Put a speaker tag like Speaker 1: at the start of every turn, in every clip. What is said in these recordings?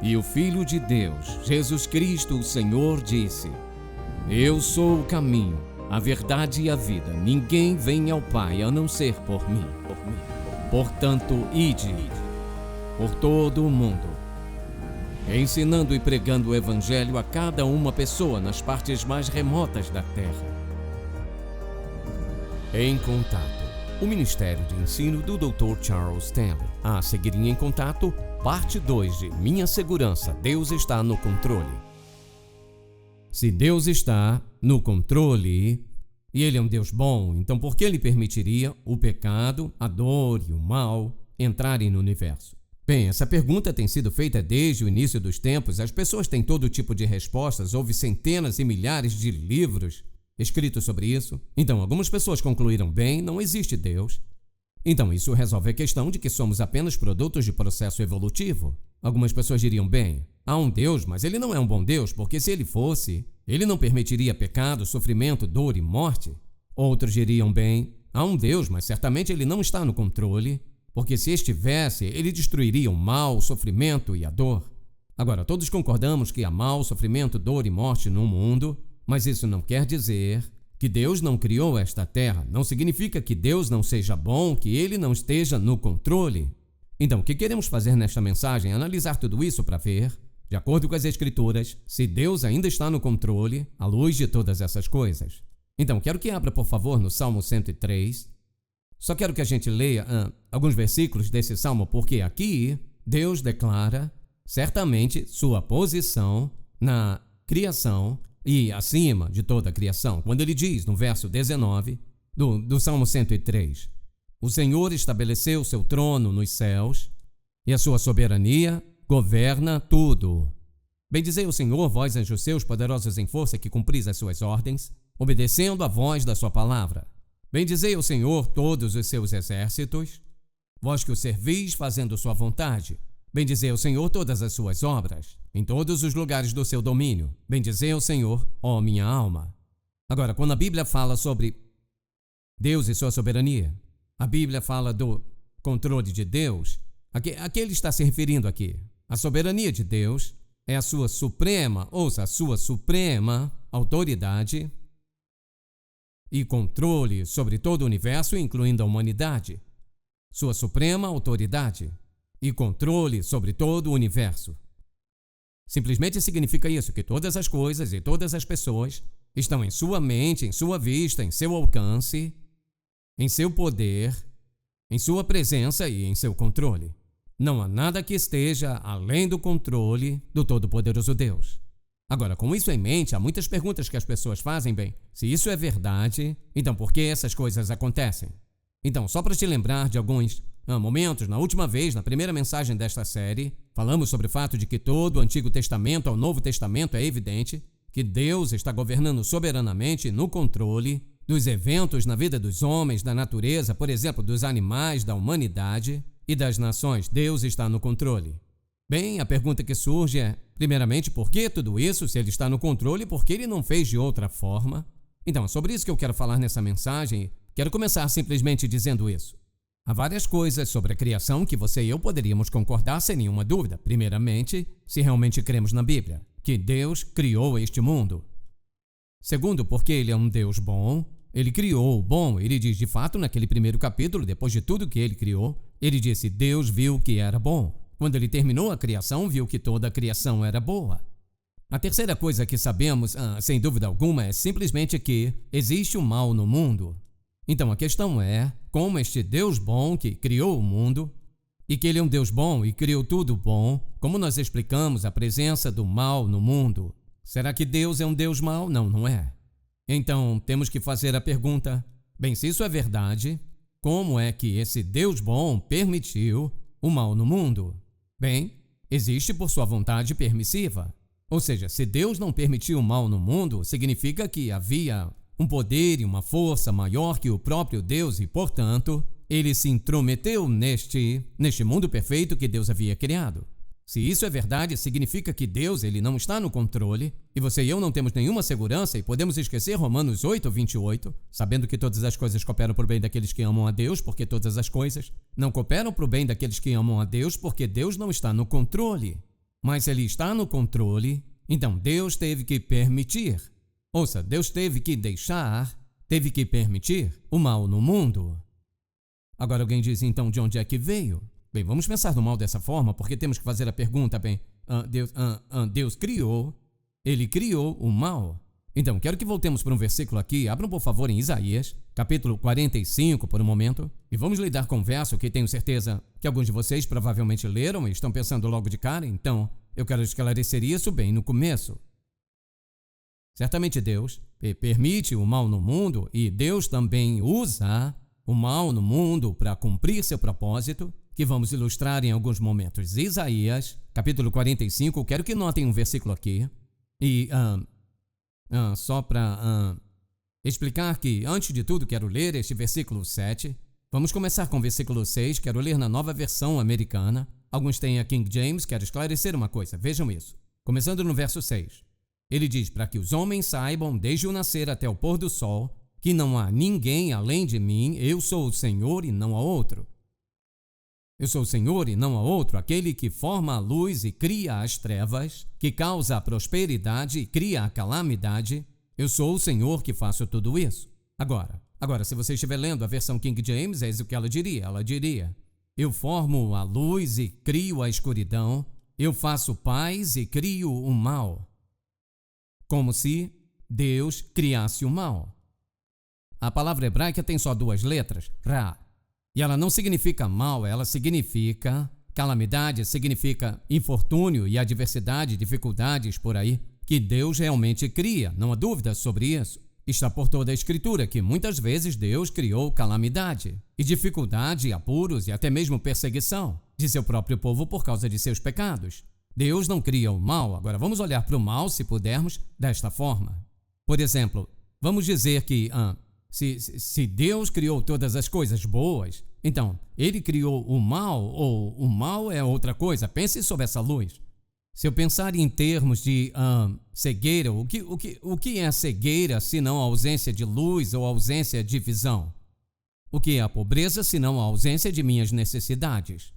Speaker 1: E o Filho de Deus, Jesus Cristo, o Senhor, disse: Eu sou o caminho, a verdade e a vida. Ninguém vem ao Pai a não ser por mim. Portanto, ide por todo o mundo, ensinando e pregando o Evangelho a cada uma pessoa nas partes mais remotas da terra. Em Contato, o Ministério de Ensino do Dr. Charles Stanley. A seguir em Contato, parte 2 de Minha Segurança, Deus está no controle. Se Deus está no controle, e Ele é um Deus bom, então por que Ele permitiria o pecado, a dor e o mal entrarem no universo? Bem, essa pergunta tem sido feita desde o início dos tempos. As pessoas têm todo tipo de respostas. Houve centenas e milhares de livros escritos sobre isso. Então, algumas pessoas concluíram: bem, não existe Deus. Então, isso resolve a questão de que somos apenas produtos de processo evolutivo. Algumas pessoas diriam: bem, há um Deus, mas Ele não é um bom Deus, porque se Ele fosse, Ele não permitiria pecado, sofrimento, dor e morte. Outros diriam: bem, há um Deus, mas certamente Ele não está no controle, porque se estivesse, Ele destruiria o mal, o sofrimento e a dor. Agora, todos concordamos que há mal, sofrimento, dor e morte no mundo, mas isso não quer dizer que Deus não criou esta terra. Não significa que Deus não seja bom, que Ele não esteja no controle. Então, o que queremos fazer nesta mensagem é analisar tudo isso para ver, de acordo com as Escrituras, se Deus ainda está no controle, à luz de todas essas coisas. Então, quero que abra, por favor, no Salmo 103. Só quero que a gente leia alguns versículos desse salmo, porque aqui Deus declara certamente sua posição na criação e acima de toda a criação. Quando ele diz, no verso 19 do Salmo 103, o Senhor estabeleceu seu trono nos céus e a sua soberania governa tudo. Bendizei o Senhor, vós anjos seus, poderosos em força, que cumpris as suas ordens, obedecendo a voz da sua palavra. Bendizei o Senhor todos os seus exércitos, vós que o servis fazendo sua vontade. Bendizei o Senhor todas as suas obras, em todos os lugares do seu domínio. Bendizei o Senhor, ó minha alma. Agora, quando a Bíblia fala sobre Deus e sua soberania, a Bíblia fala do controle de Deus, a que ele está se referindo aqui? A soberania de Deus é a sua suprema, ouça, a sua suprema autoridade e controle sobre todo o universo, incluindo a humanidade. Sua suprema autoridade e controle sobre todo o universo. Simplesmente significa isso, que todas as coisas e todas as pessoas estão em sua mente, em sua vista, em seu alcance, em seu poder, em sua presença e em seu controle. Não há nada que esteja além do controle do Todo-Poderoso Deus. Agora, com isso em mente, há muitas perguntas que as pessoas fazem. Bem, se isso é verdade, então por que essas coisas acontecem? Então, só para te lembrar de alguns momentos, na última vez, na primeira mensagem desta série, falamos sobre o fato de que todo o Antigo Testamento ao Novo Testamento é evidente que Deus está governando soberanamente no controle dos eventos na vida dos homens, da natureza, por exemplo, dos animais, da humanidade e das nações. Deus está no controle. Bem, a pergunta que surge é, primeiramente, por que tudo isso, se Ele está no controle, por que Ele não fez de outra forma? Então, é sobre isso que eu quero falar nessa mensagem. Quero começar simplesmente dizendo isso. Há várias coisas sobre a criação que você e eu poderíamos concordar sem nenhuma dúvida. Primeiramente, se realmente cremos na Bíblia, que Deus criou este mundo. Segundo, porque Ele é um Deus bom, Ele criou o bom. Ele diz, de fato, naquele primeiro capítulo, depois de tudo que Ele criou, Ele disse, Deus viu que era bom. Quando Ele terminou a criação, viu que toda a criação era boa. A terceira coisa que sabemos, sem dúvida alguma, é simplesmente que existe o mal no mundo. Então a questão é, como este Deus bom que criou o mundo, e que Ele é um Deus bom e criou tudo bom, como nós explicamos a presença do mal no mundo? Será que Deus é um Deus mau? Não, não é. Então temos que fazer a pergunta, bem, se isso é verdade, como é que esse Deus bom permitiu o mal no mundo? Bem, existe por sua vontade permissiva. Ou seja, se Deus não permitiu o mal no mundo, significa que havia um poder e uma força maior que o próprio Deus e, portanto, Ele se intrometeu neste mundo perfeito que Deus havia criado. Se isso é verdade, significa que Deus ele não está no controle, e você e eu não temos nenhuma segurança, e podemos esquecer Romanos 8:28, sabendo que todas as coisas cooperam para o bem daqueles que amam a Deus, porque todas as coisas não cooperam para o bem daqueles que amam a Deus, porque Deus não está no controle. Mas se ele está no controle, então Deus teve que permitir. Ouça, Deus teve que deixar, teve que permitir o mal no mundo. Agora alguém diz, então, de onde é que veio? Bem, vamos pensar no mal dessa forma, porque temos que fazer a pergunta, Deus criou, ele criou o mal. Então, quero que voltemos para um versículo aqui. Abram, por favor, em Isaías, capítulo 45, por um momento. E vamos lidar com um verso que tenho certeza que alguns de vocês provavelmente leram e estão pensando logo de cara. Então, eu quero esclarecer isso bem no começo. Certamente Deus permite o mal no mundo e Deus também usa o mal no mundo para cumprir seu propósito, que vamos ilustrar em alguns momentos. Isaías, capítulo 45, quero que notem um versículo aqui. E só para explicar que, antes de tudo, quero ler este versículo 7. Vamos começar com o versículo 6, quero ler na nova versão americana. Alguns têm a King James, quero esclarecer uma coisa, vejam isso. Começando no verso 6. Ele diz, para que os homens saibam, desde o nascer até o pôr do sol, que não há ninguém além de mim, eu sou o Senhor e não há outro. Eu sou o Senhor e não há outro, aquele que forma a luz e cria as trevas, que causa a prosperidade e cria a calamidade. Eu sou o Senhor que faço tudo isso. Agora, se você estiver lendo a versão King James, é isso que ela diria. Ela diria, eu formo a luz e crio a escuridão, eu faço paz e crio o mal. Como se Deus criasse o mal. A palavra hebraica tem só duas letras, Ra. E ela não significa mal, ela significa calamidade, significa infortúnio e adversidade, dificuldades por aí, que Deus realmente cria, não há dúvida sobre isso. Está por toda a Escritura que muitas vezes Deus criou calamidade e dificuldade, apuros e até mesmo perseguição de seu próprio povo por causa de seus pecados. Deus não cria o mal. Agora vamos olhar para o mal, se pudermos, desta forma. Por exemplo, vamos dizer que se Deus criou todas as coisas boas, então ele criou o mal, ou o mal é outra coisa. Pense sobre essa luz. Se eu pensar em termos de cegueira, o que é cegueira senão a ausência de luz ou ausência de visão? O que é a pobreza senão a ausência de minhas necessidades?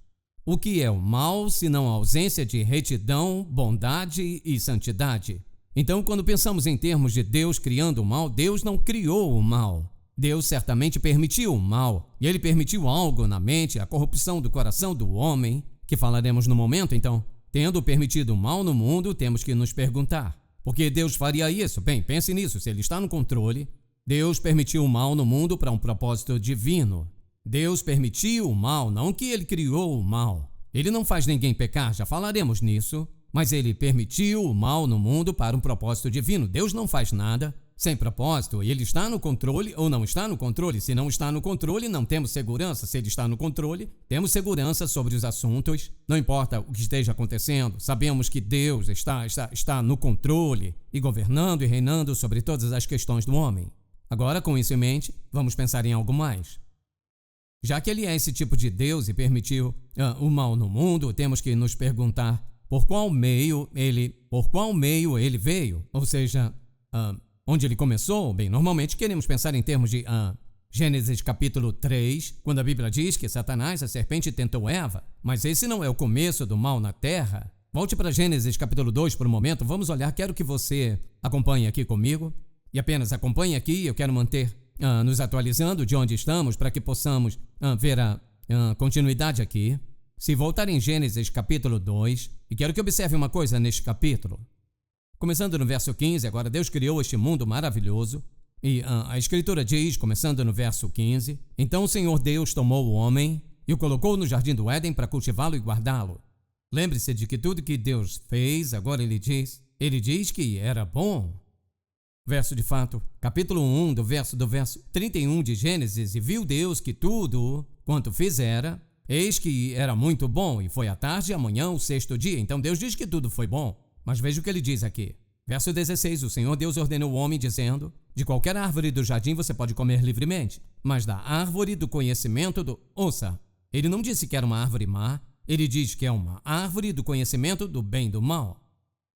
Speaker 1: O que é o mal senão a ausência de retidão, bondade e santidade? Então, quando pensamos em termos de Deus criando o mal, Deus não criou o mal. Deus certamente permitiu o mal, e ele permitiu algo na mente, a corrupção do coração do homem, que falaremos no momento. Então, tendo permitido o mal no mundo, temos que nos perguntar, por que Deus faria isso? Bem, pense nisso, se ele está no controle, Deus permitiu o mal no mundo para um propósito divino. Deus permitiu o mal, não que ele criou o mal. Ele não faz ninguém pecar, já falaremos nisso. Mas ele permitiu o mal no mundo para um propósito divino. Deus não faz nada sem propósito. Ele está no controle ou não está no controle. Se não está no controle, não temos segurança. Se ele está no controle, temos segurança sobre os assuntos. Não importa o que esteja acontecendo, sabemos que Deus está no controle e governando e reinando sobre todas as questões do homem. Agora, com isso em mente, vamos pensar em algo mais. Já que ele é esse tipo de Deus e permitiu o mal no mundo, temos que nos perguntar por qual meio ele veio, ou seja, onde ele começou. Bem, normalmente queremos pensar em termos de Gênesis capítulo 3, quando a Bíblia diz que Satanás, a serpente, tentou Eva, mas esse não é o começo do mal na terra. Volte para Gênesis capítulo 2 por um momento, vamos olhar, quero que você acompanhe aqui comigo, e apenas acompanhe aqui, eu quero manter nos atualizando de onde estamos, para que possamos ver a continuidade aqui. Se voltar em Gênesis capítulo 2, e quero que observe uma coisa neste capítulo. Começando no verso 15, agora Deus criou este mundo maravilhoso, e a Escritura diz, começando no verso 15, então o Senhor Deus tomou o homem e o colocou no jardim do Éden para cultivá-lo e guardá-lo. Lembre-se de que tudo que Deus fez, agora ele diz que era bom. Verso de fato, capítulo 1, do verso 31 de Gênesis, e viu Deus que tudo quanto fizera, eis que era muito bom, e foi a tarde e amanhã o sexto dia. Então Deus diz que tudo foi bom, mas veja o que ele diz aqui. Verso 16, o Senhor Deus ordenou o homem dizendo, de qualquer árvore do jardim você pode comer livremente, mas da árvore do conhecimento do... Ouça, ele não disse que era uma árvore má, ele diz que é uma árvore do conhecimento do bem e do mal.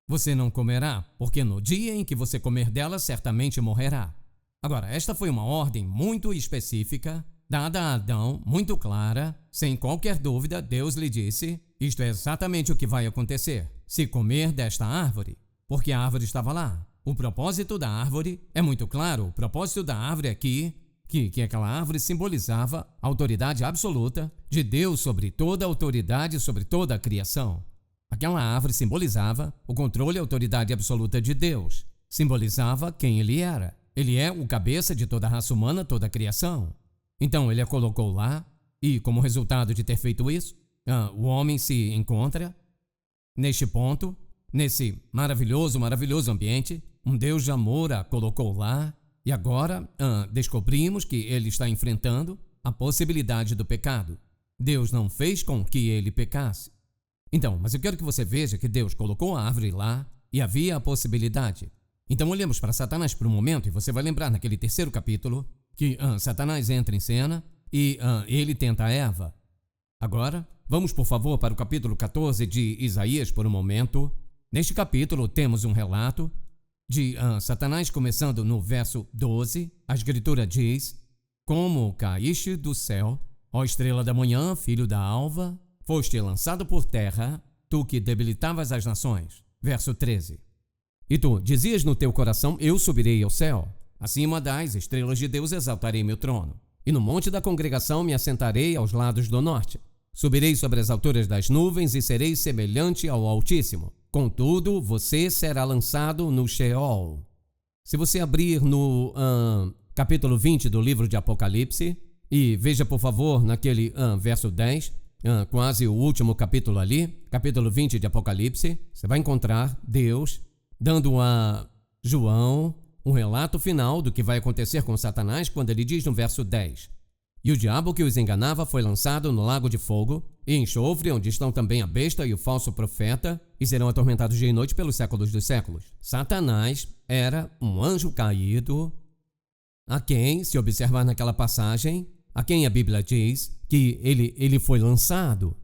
Speaker 1: Você não comerá, porque no dia em que você comer dela, certamente morrerá. Agora, esta foi uma ordem muito específica dada a Adão, muito clara, sem qualquer dúvida, Deus lhe disse: isto é exatamente o que vai acontecer, se comer desta árvore, porque a árvore estava lá. O propósito da árvore é muito claro. O propósito da árvore é que aquela árvore simbolizava a autoridade absoluta de Deus sobre toda a autoridade, sobre toda a criação. Aquela árvore simbolizava o controle e a autoridade absoluta de Deus. Simbolizava quem ele era. Ele é o cabeça de toda a raça humana, toda a criação. Então ele a colocou lá e, como resultado de ter feito isso, o homem se encontra neste ponto, nesse maravilhoso ambiente. Um Deus de amor a colocou lá. E agora descobrimos que ele está enfrentando a possibilidade do pecado. Deus não fez com que ele pecasse. Então, mas eu quero que você veja que Deus colocou a árvore lá e havia a possibilidade. Então olhemos para Satanás por um momento e você vai lembrar naquele terceiro capítulo que Satanás entra em cena e ele tenta Eva. Agora, vamos por favor para o capítulo 14 de Isaías por um momento. Neste capítulo temos um relato de Satanás, começando no verso 12, a escritura diz: como caíste do céu, ó estrela da manhã, filho da alva, foste lançado por terra, tu que debilitavas as nações. Verso 13. E tu dizias no teu coração: eu subirei ao céu, acima das estrelas de Deus exaltarei meu trono, e no monte da congregação me assentarei aos lados do norte. Subirei sobre as alturas das nuvens e serei semelhante ao Altíssimo. Contudo, você será lançado no Sheol. Se você abrir no capítulo 20 do livro de Apocalipse, e veja por favor naquele verso 10, quase o último capítulo ali, capítulo 20 de Apocalipse, você vai encontrar Deus dando a João um relato final do que vai acontecer com Satanás quando ele diz no verso 10: e o diabo que os enganava foi lançado no lago de fogo e enxofre, onde estão também a besta e o falso profeta, e serão atormentados dia e noite pelos séculos dos séculos. Satanás era um anjo caído, a quem, se observar naquela passagem, a quem a Bíblia diz que ele foi lançado.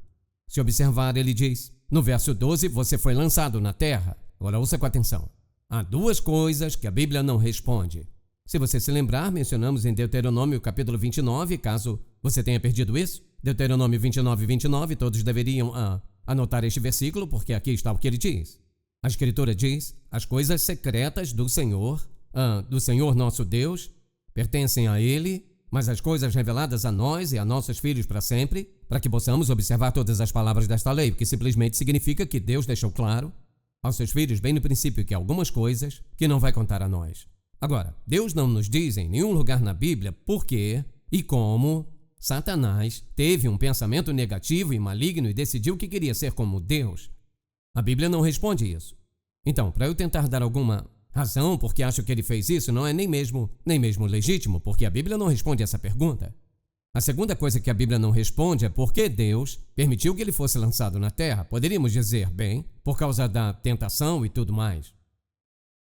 Speaker 1: Se observar, ele diz, no verso 12, você foi lançado na terra. Agora ouça com atenção. Há duas coisas que a Bíblia não responde. Se você se lembrar, mencionamos em Deuteronômio capítulo 29, caso você tenha perdido isso. Deuteronômio 29, todos deveriam anotar este versículo, porque aqui está o que ele diz. A Escritura diz: as coisas secretas do Senhor nosso Deus, pertencem a Ele, mas as coisas reveladas a nós e a nossos filhos para sempre, para que possamos observar todas as palavras desta lei, o que simplesmente significa que Deus deixou claro aos seus filhos bem no princípio que há algumas coisas que não vai contar a nós. Agora, Deus não nos diz em nenhum lugar na Bíblia por que e como Satanás teve um pensamento negativo e maligno e decidiu que queria ser como Deus. A Bíblia não responde isso. Então, para eu tentar dar alguma razão porque acho que ele fez isso, não é nem mesmo legítimo, porque a Bíblia não responde essa pergunta. A segunda coisa que a Bíblia não responde é por que Deus permitiu que ele fosse lançado na terra. Poderíamos dizer, bem, por causa da tentação e tudo mais.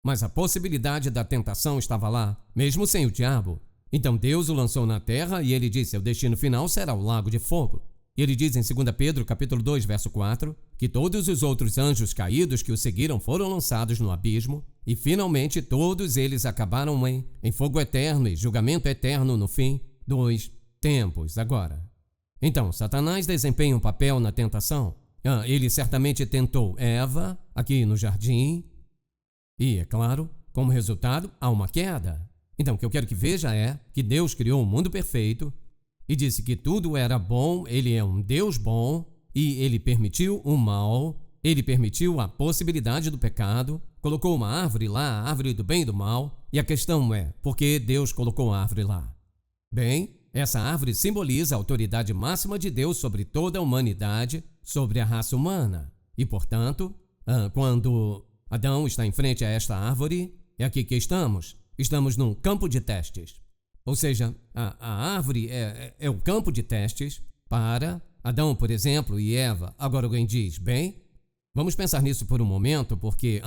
Speaker 1: Mas a possibilidade da tentação estava lá, mesmo sem o diabo. Então Deus o lançou na terra e ele disse: o destino final será o lago de fogo. E ele diz em 2 Pedro, capítulo 2, verso 4, que todos os outros anjos caídos que o seguiram foram lançados no abismo e finalmente todos eles acabaram em fogo eterno e julgamento eterno no fim dos tempos. Agora, então, Satanás desempenha um papel na tentação. Ele certamente tentou Eva aqui no jardim e, é claro, como resultado, há uma queda. Então, o que eu quero que veja é que Deus criou um mundo perfeito e disse que tudo era bom. Ele é um Deus bom e ele permitiu o mal, ele permitiu a possibilidade do pecado, colocou uma árvore lá, a árvore do bem e do mal. E a questão é, por que Deus colocou a árvore lá? Bem, essa árvore simboliza a autoridade máxima de Deus sobre toda a humanidade, sobre a raça humana. E, portanto, quando Adão está em frente a esta árvore, é aqui que estamos. Estamos num campo de testes. Ou seja, a árvore é o campo de testes para Adão, por exemplo, e Eva. Agora alguém diz, bem, vamos pensar nisso por um momento, porque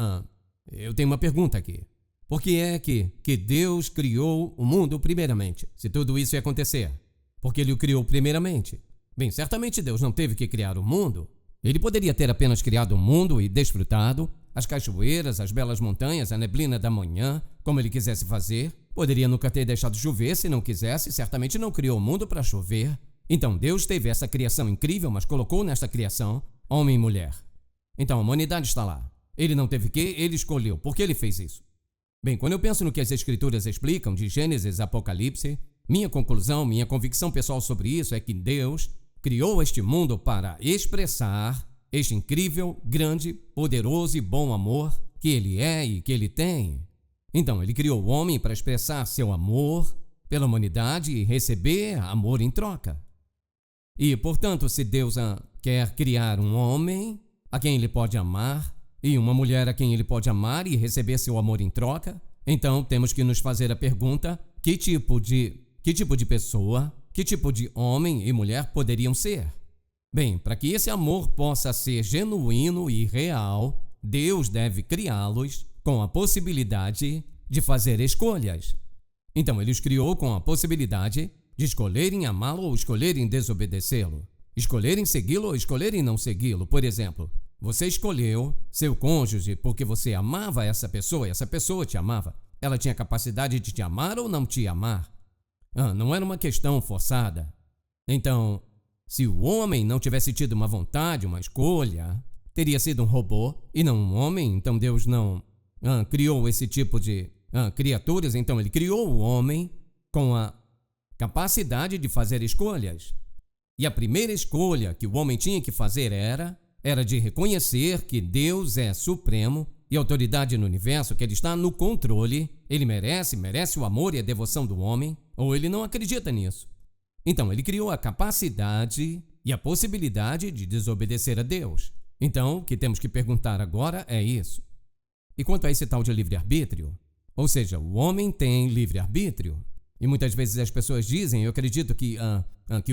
Speaker 1: eu tenho uma pergunta aqui. Por que é que Deus criou o mundo primeiramente, se tudo isso ia acontecer? Porque ele o criou primeiramente. Bem, certamente Deus não teve que criar o mundo. Ele poderia ter apenas criado o mundo e desfrutado as cachoeiras, as belas montanhas, a neblina da manhã, como ele quisesse fazer, Poderia nunca ter deixado chover se não quisesse, certamente não criou o mundo para chover. Então Deus teve essa criação incrível, mas colocou nesta criação homem e mulher. Então a humanidade está lá. Ele não teve que, ele escolheu. Por que ele fez isso? Bem, quando eu penso no que as Escrituras explicam de Gênesis a Apocalipse, minha conclusão, minha convicção pessoal sobre isso é que Deus criou este mundo para expressar este incrível, grande, poderoso e bom amor que Ele é e que Ele tem. Então, Ele criou o homem para expressar seu amor pela humanidade e receber amor em troca. E, portanto, se Deus quer criar um homem a quem Ele pode amar e uma mulher a quem Ele pode amar e receber seu amor em troca, então temos que nos fazer a pergunta: que tipo de pessoa, que tipo de homem e mulher poderiam ser? Bem, para que esse amor possa ser genuíno e real, Deus deve criá-los com a possibilidade de fazer escolhas. Então, Ele os criou com a possibilidade de escolherem amá-lo ou escolherem desobedecê-lo, escolherem segui-lo ou escolherem não segui-lo. Por exemplo, você escolheu seu cônjuge porque você amava essa pessoa e essa pessoa te amava. Ela tinha capacidade de te amar ou não te amar. Não era uma questão forçada. Então, se o homem não tivesse tido uma vontade, uma escolha, teria sido um robô e não um homem. Então Deus não criou esse tipo de criaturas. Então Ele criou o homem com a capacidade de fazer escolhas. E a primeira escolha que o homem tinha que fazer era de reconhecer que Deus é supremo e autoridade no universo, que Ele está no controle. Ele merece o amor e a devoção do homem, ou ele não acredita nisso. Então, Ele criou a capacidade e a possibilidade de desobedecer a Deus. Então, o que temos que perguntar agora é isso. E quanto a esse tal de livre-arbítrio? Ou seja, o homem tem livre-arbítrio. E muitas vezes as pessoas dizem, eu acredito que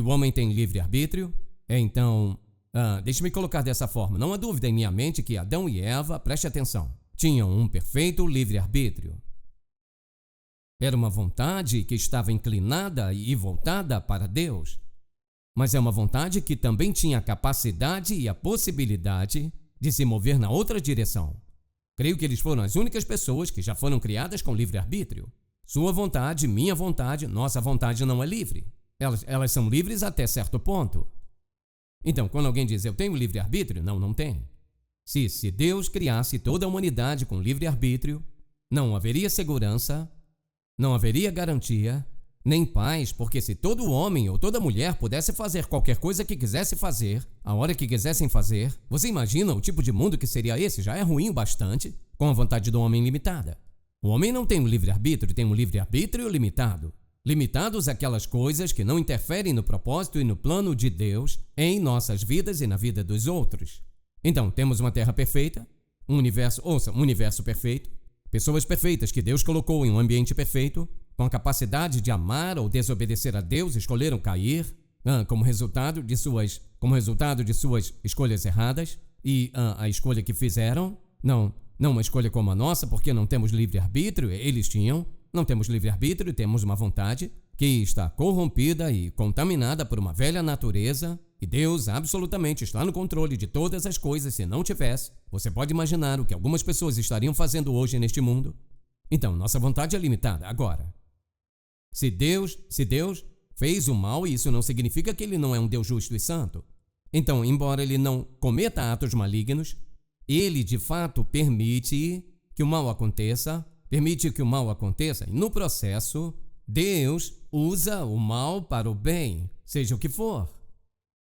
Speaker 1: o homem tem livre-arbítrio. Então, deixe-me colocar dessa forma. Não há dúvida em minha mente que Adão e Eva, preste atenção, tinham um perfeito livre-arbítrio. Era uma vontade que estava inclinada e voltada para Deus. Mas é uma vontade que também tinha a capacidade e a possibilidade de se mover na outra direção. Creio que eles foram as únicas pessoas que já foram criadas com livre-arbítrio. Sua vontade, minha vontade, nossa vontade não é livre. Elas são livres até certo ponto. Então, quando alguém diz, eu tenho livre-arbítrio, não tem. Se Deus criasse toda a humanidade com livre-arbítrio, não haveria segurança, não haveria garantia, nem paz, porque se todo homem ou toda mulher pudesse fazer qualquer coisa que quisesse fazer, a hora que quisessem fazer, você imagina o tipo de mundo que seria esse? Já é ruim o bastante, com a vontade do homem limitada. O homem não tem um livre-arbítrio, tem um livre-arbítrio limitado. Limitados àquelas coisas que não interferem no propósito e no plano de Deus em nossas vidas e na vida dos outros. Então, temos uma terra perfeita, um universo perfeito, pessoas perfeitas que Deus colocou em um ambiente perfeito, com a capacidade de amar ou desobedecer a Deus, escolheram cair como resultado de suas escolhas erradas. E a escolha que fizeram, não uma escolha como a nossa, porque não temos livre-arbítrio, eles tinham. Não temos livre-arbítrio, temos uma vontade que está corrompida e contaminada por uma velha natureza, e Deus absolutamente está no controle de todas as coisas. Se não tivesse, você pode imaginar o que algumas pessoas estariam fazendo hoje neste mundo. Então, nossa vontade é limitada. Agora, se Deus fez o mal, isso não significa que Ele não é um Deus justo e santo. Então, embora Ele não cometa atos malignos, Ele de fato permite que o mal aconteça, e no processo, Deus usa o mal para o bem, seja o que for.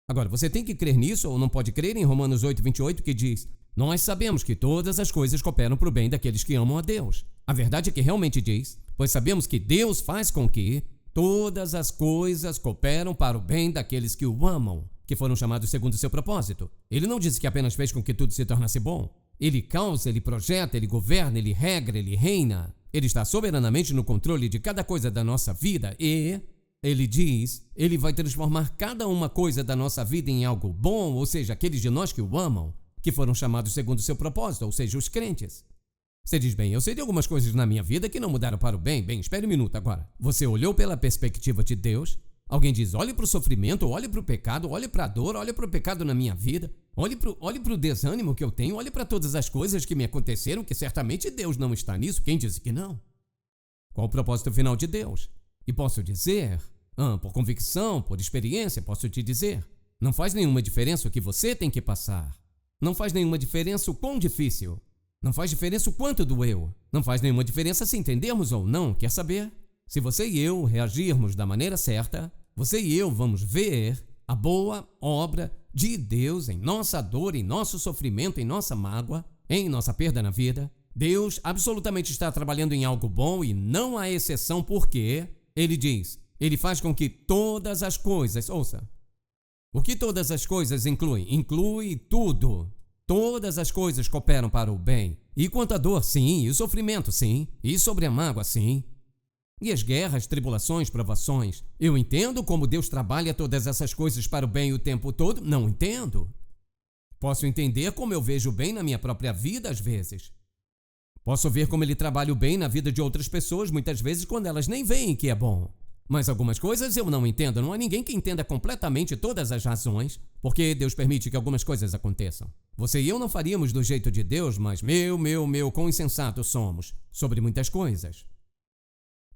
Speaker 1: Agora, você tem que crer nisso ou não pode crer em Romanos 8:28, que diz: nós sabemos que todas as coisas cooperam para o bem daqueles que amam a Deus. A verdade é que realmente diz, pois sabemos que Deus faz com que todas as coisas cooperam para o bem daqueles que o amam, que foram chamados segundo o seu propósito. Ele não disse que apenas fez com que tudo se tornasse bom. Ele causa, Ele projeta, Ele governa, Ele regra, Ele reina. Ele está soberanamente no controle de cada coisa da nossa vida e Ele diz, Ele vai transformar cada uma coisa da nossa vida em algo bom, ou seja, aqueles de nós que o amam, que foram chamados segundo o seu propósito, ou seja, os crentes. Você diz, bem, eu sei de algumas coisas na minha vida que não mudaram para o bem. Bem, espere um minuto agora. Você olhou pela perspectiva de Deus? Alguém diz, olhe para o sofrimento, olhe para o pecado, olhe para a dor, olhe para o pecado na minha vida, olhe para o desânimo que eu tenho, olhe para todas as coisas que me aconteceram, que certamente Deus não está nisso. Quem disse que não? Qual o propósito final de Deus? E posso dizer, por convicção, por experiência, posso te dizer, não faz nenhuma diferença o que você tem que passar. Não faz nenhuma diferença o quão difícil. Não faz diferença o quanto doeu. Não faz nenhuma diferença se entendermos ou não. Quer saber? Se você e eu reagirmos da maneira certa, você e eu vamos ver a boa obra de Deus em nossa dor, em nosso sofrimento, em nossa mágoa, em nossa perda na vida. Deus absolutamente está trabalhando em algo bom e não há exceção porque Ele diz, Ele faz com que todas as coisas, ouça, o que todas as coisas incluem? Inclui tudo. Todas as coisas cooperam para o bem. E quanto à dor, sim. E o sofrimento, sim. E sobre a mágoa, sim. E as guerras, tribulações, provações. Eu entendo como Deus trabalha todas essas coisas para o bem o tempo todo? Não entendo. Posso entender como eu vejo o bem na minha própria vida às vezes. Posso ver como Ele trabalha o bem na vida de outras pessoas muitas vezes quando elas nem veem que é bom. Mas algumas coisas eu não entendo. Não há ninguém que entenda completamente todas as razões, porque Deus permite que algumas coisas aconteçam. Você e eu não faríamos do jeito de Deus, mas quão insensatos somos sobre muitas coisas.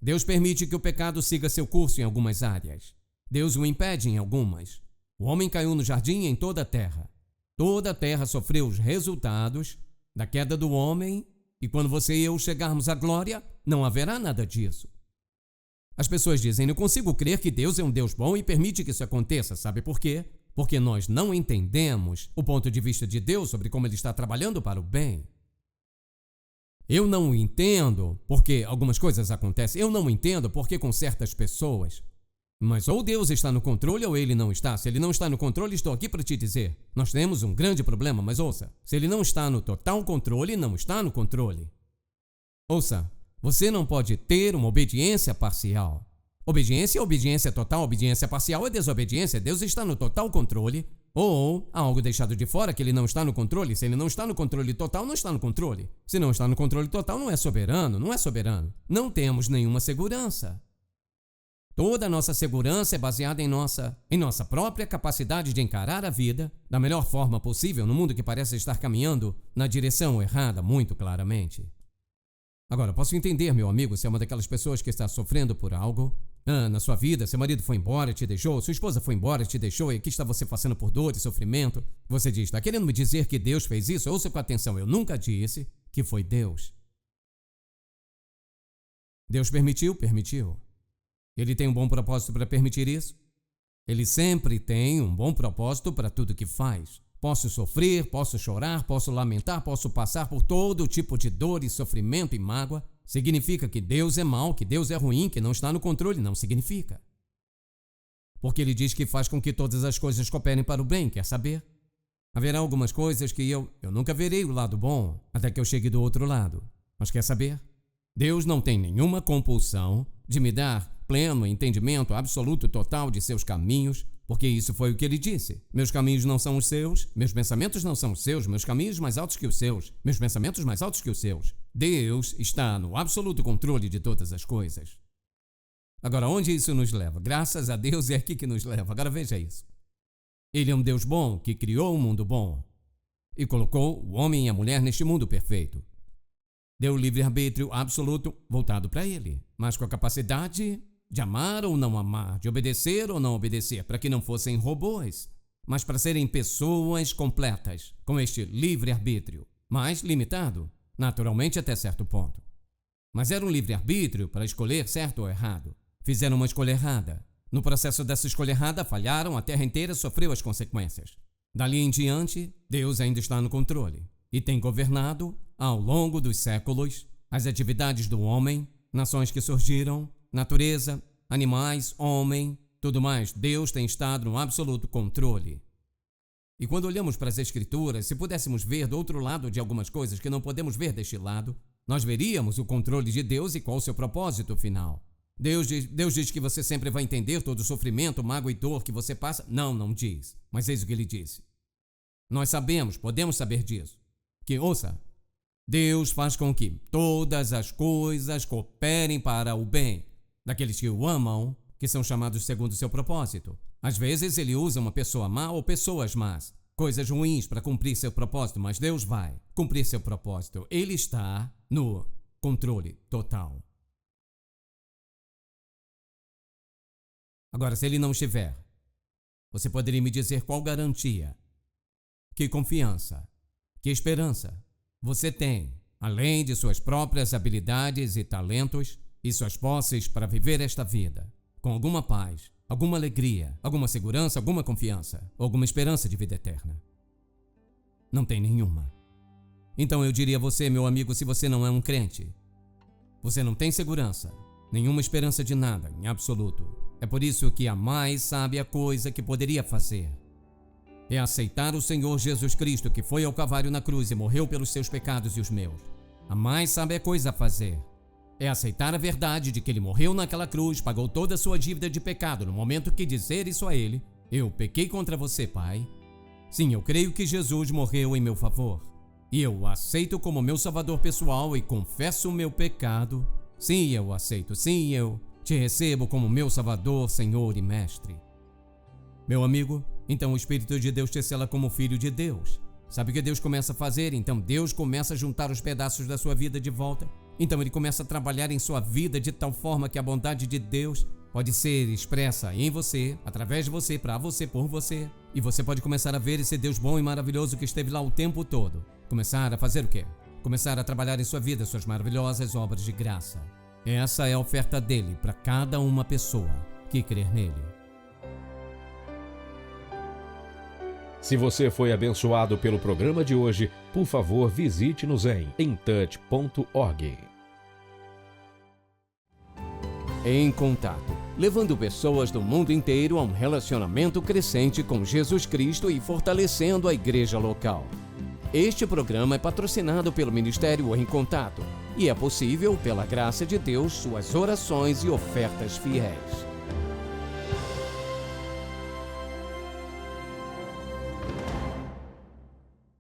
Speaker 1: Deus permite que o pecado siga seu curso em algumas áreas. Deus o impede em algumas. O homem caiu no jardim em toda a terra. Toda a terra sofreu os resultados da queda do homem, e quando você e eu chegarmos à glória, não haverá nada disso. As pessoas dizem, não consigo crer que Deus é um Deus bom e permite que isso aconteça. Sabe por quê? Porque nós não entendemos o ponto de vista de Deus sobre como Ele está trabalhando para o bem. Eu não entendo porque algumas coisas acontecem. Eu não entendo porque com certas pessoas. Mas ou Deus está no controle ou Ele não está. Se Ele não está no controle, estou aqui para te dizer. Nós temos um grande problema, mas ouça. Se Ele não está no total controle, não está no controle. Ouça. Você não pode ter uma obediência parcial. Obediência é obediência total, obediência parcial é desobediência. Deus está no total controle. Ou há algo deixado de fora que Ele não está no controle. Se Ele não está no controle total, não está no controle. Se não está no controle total, não é soberano, não é soberano. Não temos nenhuma segurança. Toda a nossa segurança é baseada em nossa própria capacidade de encarar a vida da melhor forma possível no mundo que parece estar caminhando na direção errada muito claramente. Agora, posso entender, meu amigo, se é uma daquelas pessoas que está sofrendo por algo. Na sua vida, seu marido foi embora e te deixou, sua esposa foi embora e te deixou, e aqui está você passando por dor e sofrimento. Você diz, está querendo me dizer que Deus fez isso? Ouça com atenção, eu nunca disse que foi Deus. Deus permitiu? Permitiu. Ele tem um bom propósito para permitir isso? Ele sempre tem um bom propósito para tudo que faz. Posso sofrer, posso chorar, posso lamentar, posso passar por todo tipo de dor e sofrimento e mágoa. Significa que Deus é mau, que Deus é ruim, que não está no controle? Não significa. Porque Ele diz que faz com que todas as coisas cooperem para o bem, quer saber? Haverá algumas coisas que eu nunca verei o lado bom, até que eu chegue do outro lado. Mas quer saber? Deus não tem nenhuma compulsão de me dar pleno entendimento absoluto total de seus caminhos, porque isso foi o que Ele disse. Meus caminhos não são os seus, meus pensamentos não são os seus, meus caminhos mais altos que os seus, meus pensamentos mais altos que os seus. Deus está no absoluto controle de todas as coisas. Agora, onde isso nos leva? Graças a Deus é aqui que nos leva. Agora veja isso. Ele é um Deus bom que criou um mundo bom e colocou o homem e a mulher neste mundo perfeito. Deu livre-arbítrio absoluto voltado para Ele, mas com a capacidade de amar ou não amar, de obedecer ou não obedecer, para que não fossem robôs, mas para serem pessoas completas, com este livre-arbítrio, mas limitado, naturalmente até certo ponto. Mas era um livre-arbítrio para escolher certo ou errado. Fizeram uma escolha errada. No processo dessa escolha errada, falharam, a terra inteira sofreu as consequências. Dali em diante, Deus ainda está no controle e tem governado, ao longo dos séculos, as atividades do homem, nações que surgiram, natureza, animais, homem, tudo mais. Deus tem estado no absoluto controle. E quando olhamos para as Escrituras, se pudéssemos ver do outro lado de algumas coisas que não podemos ver deste lado, nós veríamos o controle de Deus e qual o seu propósito final. Deus diz que você sempre vai entender todo o sofrimento, mágoa e dor que você passa. Não diz. Mas eis o que Ele disse. Nós sabemos, podemos saber disso. Que, ouça, Deus faz com que todas as coisas cooperem para o bem daqueles que o amam, que são chamados segundo o seu propósito. Às vezes Ele usa uma pessoa má ou pessoas más, coisas ruins para cumprir seu propósito, mas Deus vai cumprir seu propósito. Ele está no controle total. Agora, se ele não estiver, você poderia me dizer qual garantia, que confiança, que esperança você tem, além de suas próprias habilidades e talentos e suas posses para viver esta vida, com alguma paz, alguma alegria, alguma segurança, alguma confiança, ou alguma esperança de vida eterna? Não tem nenhuma. Então eu diria a você, meu amigo, se você não é um crente, você não tem segurança, nenhuma esperança de nada, em absoluto. É por isso que a mais sábia coisa que poderia fazer é aceitar o Senhor Jesus Cristo, que foi ao Calvário na cruz e morreu pelos seus pecados e os meus. A mais sábia coisa a fazer é aceitar a verdade de que ele morreu naquela cruz, pagou toda a sua dívida de pecado. No momento que dizer isso a ele: eu pequei contra você, Pai. Sim, eu creio que Jesus morreu em meu favor. E eu o aceito como meu salvador pessoal e confesso o meu pecado. Sim, eu o aceito. Sim, eu te recebo como meu salvador, Senhor e Mestre. Meu amigo, então o Espírito de Deus te sela como filho de Deus. Sabe o que Deus começa a fazer? Então Deus começa a juntar os pedaços da sua vida de volta. Então ele começa a trabalhar em sua vida de tal forma que a bondade de Deus pode ser expressa em você, através de você, para você, por você. E você pode começar a ver esse Deus bom e maravilhoso que esteve lá o tempo todo. Começar a fazer o quê? Começar a trabalhar em sua vida suas maravilhosas obras de graça. Essa é a oferta dele para cada uma pessoa que crer nele.
Speaker 2: Se você foi abençoado pelo programa de hoje, por favor, visite-nos em intouch.org.
Speaker 1: Em Contato, levando pessoas do mundo inteiro a um relacionamento crescente com Jesus Cristo e fortalecendo a igreja local. Este programa é patrocinado pelo Ministério Em Contato e é possível, pela graça de Deus, suas orações e ofertas fiéis.